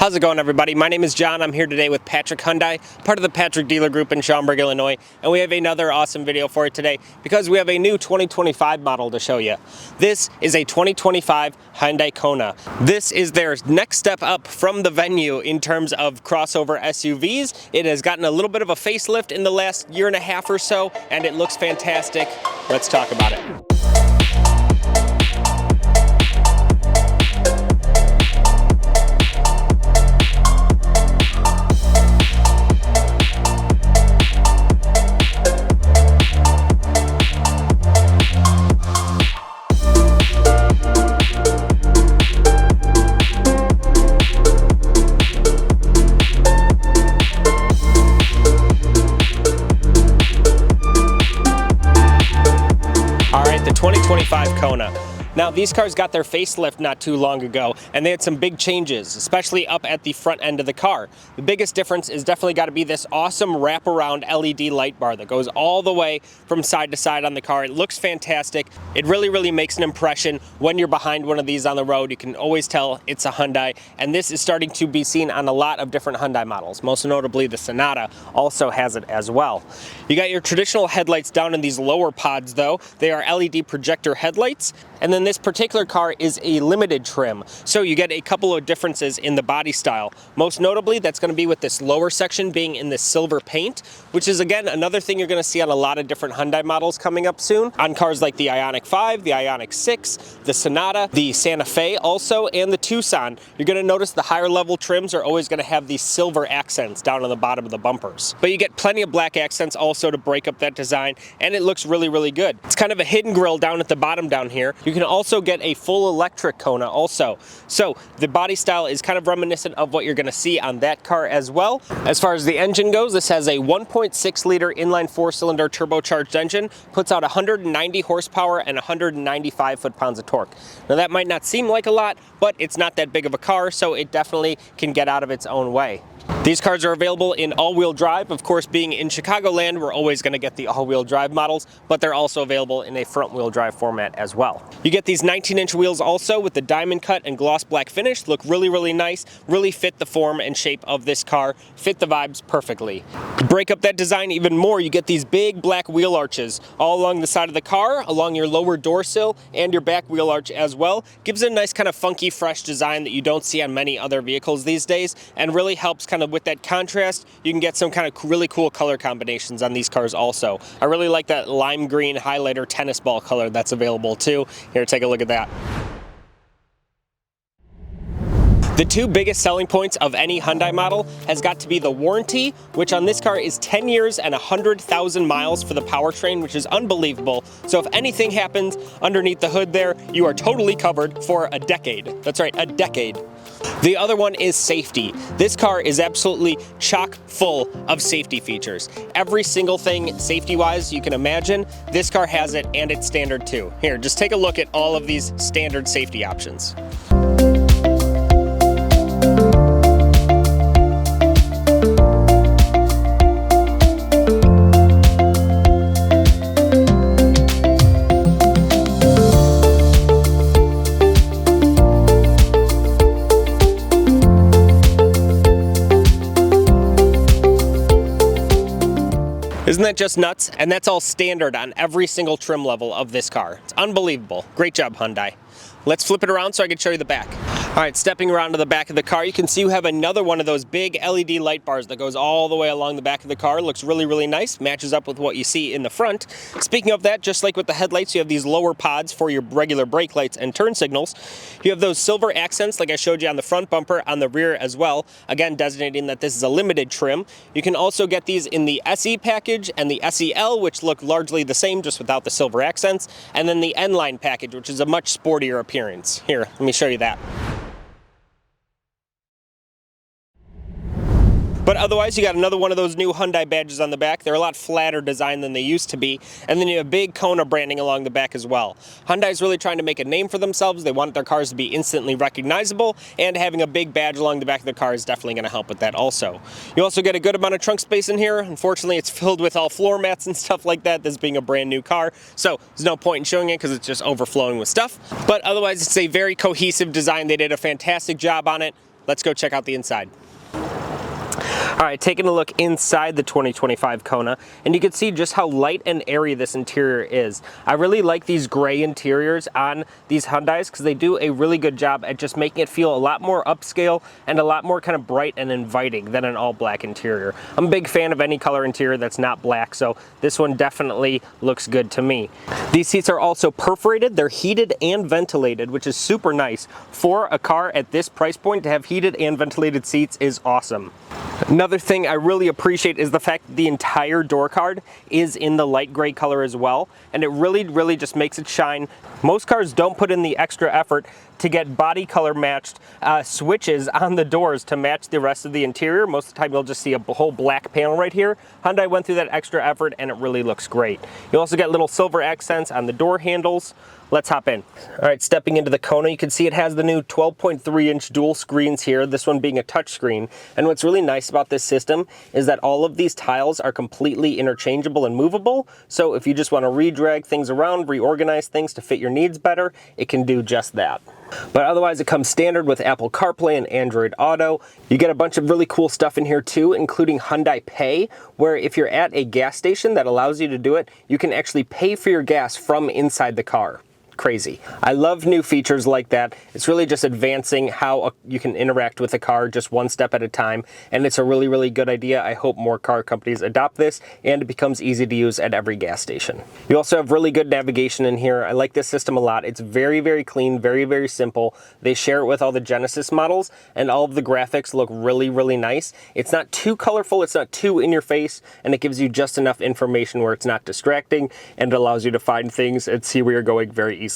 How's it going, everybody? My name is John. I'm here today with Patrick Hyundai, part of the Patrick Dealer Group in Schaumburg, Illinois, and we have another awesome video for you today because we have a new 2025 model to show you. This is a 2025 Hyundai Kona. This is their next step up from the Venue in terms of crossover SUVs. It has gotten a little bit of a facelift in the last year and a half or so, and it looks fantastic. Let's talk about it. The 2025 Kona. Now, these cars got their facelift not too long ago, and they had some big changes, especially up at the front end of the car. The biggest difference is definitely got to be this awesome wraparound LED light bar that goes all the way from side to side on the car. It looks fantastic. It really makes an impression when you're behind one of these on the road. You can always tell it's a Hyundai, and this is starting to be seen on a lot of different Hyundai models. Most notably, the Sonata also has it as well. You got your traditional headlights down in these lower pods, though. They are LED projector headlights. And then this particular car is a limited trim, so you get a couple of differences in the body style. Most notably, that's going to be with this lower section being in this silver paint, which is again another thing you're going to see on a lot of different Hyundai models coming up soon. On cars like the Ioniq 5, the Ioniq 6, the Sonata, the Santa Fe also, and the Tucson. You're going to notice the higher level trims are always going to have these silver accents down on the bottom of the bumpers. But you get plenty of black accents also to break up that design, and it looks really good. It's kind of a hidden grille down at the bottom down here. You can also get a full electric Kona also. So the body style is kind of reminiscent of what you're going to see on that car as well. As far as the engine goes, this has a 1.6 liter inline 4-cylinder turbocharged engine, puts out 190 horsepower and 195 foot-pounds of torque. Now that might not seem like a lot, but it's not that big of a car, so it definitely can get out of its own way. These cars are available in all-wheel drive. Of course, being in Chicagoland, we're always going to get the all-wheel drive models, but they're also available in a front-wheel drive format as well. You get these 19-inch wheels also with the diamond cut and gloss black finish. Look really nice, really fit the form and shape of this car, fit the vibes perfectly. To break up that design even more, you get these big black wheel arches all along the side of the car, along your lower door sill and your back wheel arch as well. Gives it a nice kind of funky, fresh design that you don't see on many other vehicles these days, and really helps kind of with that contrast. You can get some kind of really cool color combinations on these cars also. I really like that lime green highlighter tennis ball color that's available too. Here, take a look at that. The two biggest selling points of any Hyundai model has got to be the warranty, which on this car is 10 years and 100,000 miles for the powertrain, which is unbelievable. So if anything happens underneath the hood there, you are totally covered for a decade. That's right, a decade. The other one is safety. This car is absolutely chock full of safety features. Every single thing safety-wise you can imagine, this car has it, and it's standard too. Here, just take a look at all of these standard safety options. Isn't that just nuts? And that's all standard on every single trim level of this car. It's unbelievable. Great job, Hyundai. Let's flip it around so I can show you the back. All right, stepping around to the back of the car, you can see you have another one of those big LED light bars that goes all the way along the back of the car. Looks really nice, matches up with what you see in the front. Speaking of that, just like with the headlights, you have these lower pods for your regular brake lights and turn signals. You have those silver accents like I showed you on the front bumper, on the rear as well, again designating that this is a limited trim. You can also get these in the SE package and the SEL, which look largely the same, just without the silver accents, and then the N-Line package, which is a much sportier appearance. Here, let me show you that. But otherwise, you got another one of those new Hyundai badges on the back. They're a lot flatter design than they used to be. And then you have big Kona branding along the back as well. Hyundai's really trying to make a name for themselves. They want their cars to be instantly recognizable, and having a big badge along the back of the car is definitely going to help with that also. You also get a good amount of trunk space in here. Unfortunately, it's filled with all floor mats and stuff like that, this being a brand new car. So there's no point in showing it because it's just overflowing with stuff. But otherwise, it's a very cohesive design. They did a fantastic job on it. Let's go check out the inside. All right, taking a look inside the 2025 Kona, and you can see just how light and airy this interior is. I really like these gray interiors on these Hyundais because they do a really good job at just making it feel a lot more upscale and a lot more kind of bright and inviting than an all black interior. I'm a big fan of any color interior that's not black, so this one definitely looks good to me. These seats are also perforated, they're heated and ventilated, which is super nice. For a car at this price point, to have heated and ventilated seats is awesome. Another thing I really appreciate is the fact that the entire door card is in the light gray color as well, and it really just makes it shine. Most cars don't put in the extra effort to get body color matched switches on the doors to match the rest of the interior. Most of the time you'll just see a whole black panel right here. Hyundai went through that extra effort and it really looks great. You also get little silver accents on the door handles. Let's hop in. All right, stepping into the Kona, you can see it has the new 12.3-inch dual screens here, this one being a touch screen. And what's really nice about this system is that all of these tiles are completely interchangeable and movable. So if you just want to redrag things around, reorganize things to fit your needs better, it can do just that. But otherwise it comes standard with Apple CarPlay and Android Auto. You get a bunch of really cool stuff in here too, including Hyundai Pay, where if you're at a gas station that allows you to do it, you can actually pay for your gas from inside the car. Crazy. I love new features like that. It's really just advancing how you can interact with a car just one step at a time, and it's a really good idea. I hope more car companies adopt this and it becomes easy to use at every gas station. You also have really good navigation in here. I like this system a lot. It's very clean, very simple. They share it with all the Genesis models, and all of the graphics look really nice. It's not too colorful, it's not too in your face, and it gives you just enough information where it's not distracting and it allows you to find things and see where you're going very easily.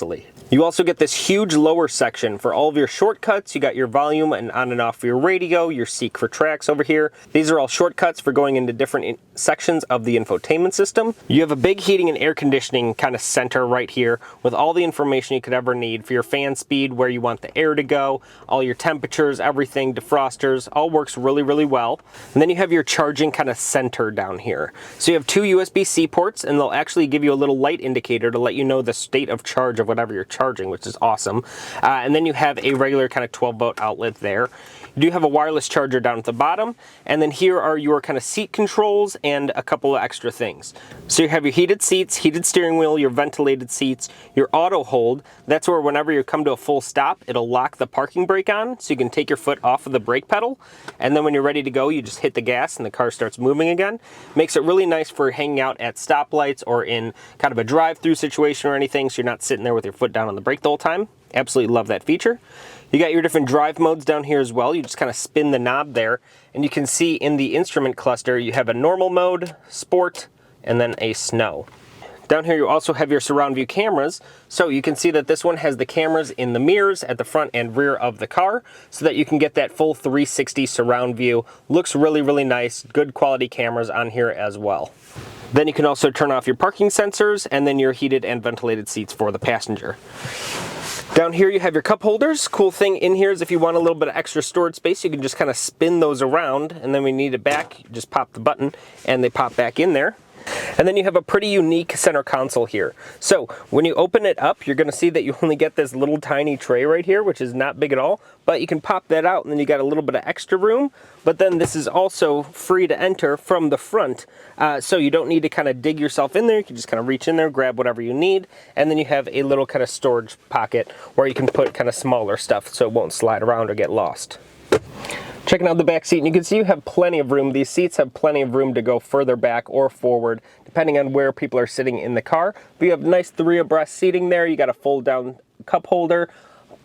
You also get this huge lower section for all of your shortcuts. You got your volume and on and off for your radio, your seek for tracks over here. These are all shortcuts for going into different sections of the infotainment system. You have a big heating and air conditioning kind of center right here with all the information you could ever need for your fan speed, where you want the air to go, all your temperatures, everything, defrosters, all works really well. And then you have your charging kind of center down here. So you have two USB-C ports, and they'll actually give you a little light indicator to let you know the state of charge of whatever you're charging, which is awesome. And then you have a regular kind of 12-volt outlet there. You do have a wireless charger down at the bottom, and then here are your kind of seat controls and a couple of extra things. So you have your heated seats, heated steering wheel, your ventilated seats, your auto hold. That's where whenever you come to a full stop, it'll lock the parking brake on, so you can take your foot off of the brake pedal, and then when you're ready to go, you just hit the gas and the car starts moving again. Makes it really nice for hanging out at stoplights or in kind of a drive-through situation or anything, so you're not sitting there with your foot down on the brake the whole time. Absolutely love that feature. You got your different drive modes down here as well. You just kind of spin the knob there, and you can see in the instrument cluster you have a normal mode, sport, and then a snow. Down here you also have your surround view cameras, so you can see that this one has the cameras in the mirrors at the front and rear of the car, so that you can get that full 360 surround view. Looks really nice, good quality cameras on here as well. Then you can also turn off your parking sensors and then your heated and ventilated seats for the passenger. Down here you have your cup holders. Cool thing in here is if you want a little bit of extra storage space, you can just kind of spin those around, and then when you need it back, you just pop the button and they pop back in there. And then you have a pretty unique center console here. So when you open it up, you're going to see that you only get this little tiny tray right here, which is not big at all, but you can pop that out and then you got a little bit of extra room. But then this is also free to enter from the front, so you don't need to kind of dig yourself in there. You can just kind of reach in there, grab whatever you need, and then you have a little kind of storage pocket where you can put kind of smaller stuff so it won't slide around or get lost. Checking out the back seat, and you can see you have plenty of room. These seats have plenty of room to go further back or forward, depending on where people are sitting in the car. But you have nice 3 abreast seating there. You got a fold down cup holder,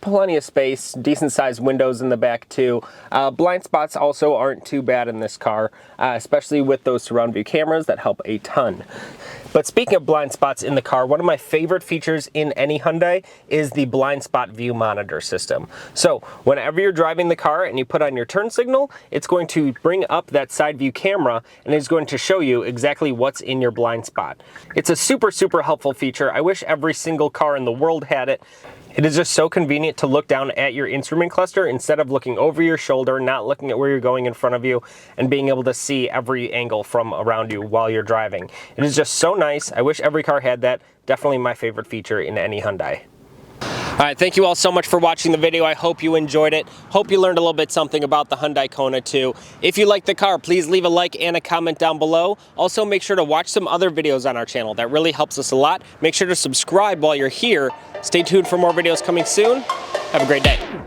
plenty of space, decent sized windows in the back too. Blind spots also aren't too bad in this car, especially with those surround view cameras that help a ton. But speaking of blind spots in the car, one of my favorite features in any Hyundai is the blind spot view monitor system. So whenever you're driving the car and you put on your turn signal, it's going to bring up that side view camera and it's going to show you exactly what's in your blind spot. It's a super helpful feature. I wish every single car in the world had it. It is just so convenient to look down at your instrument cluster instead of looking over your shoulder, not looking at where you're going in front of you, and being able to see every angle from around you while you're driving. It is just so nice. I wish every car had that. Definitely my favorite feature in any Hyundai. All right, thank you all so much for watching the video. I hope you enjoyed it. Hope you learned a little bit something about the Hyundai Kona 2. If you like the car, please leave a like and a comment down below. Also, make sure to watch some other videos on our channel. That really helps us a lot. Make sure to subscribe while you're here. Stay tuned for more videos coming soon. Have a great day.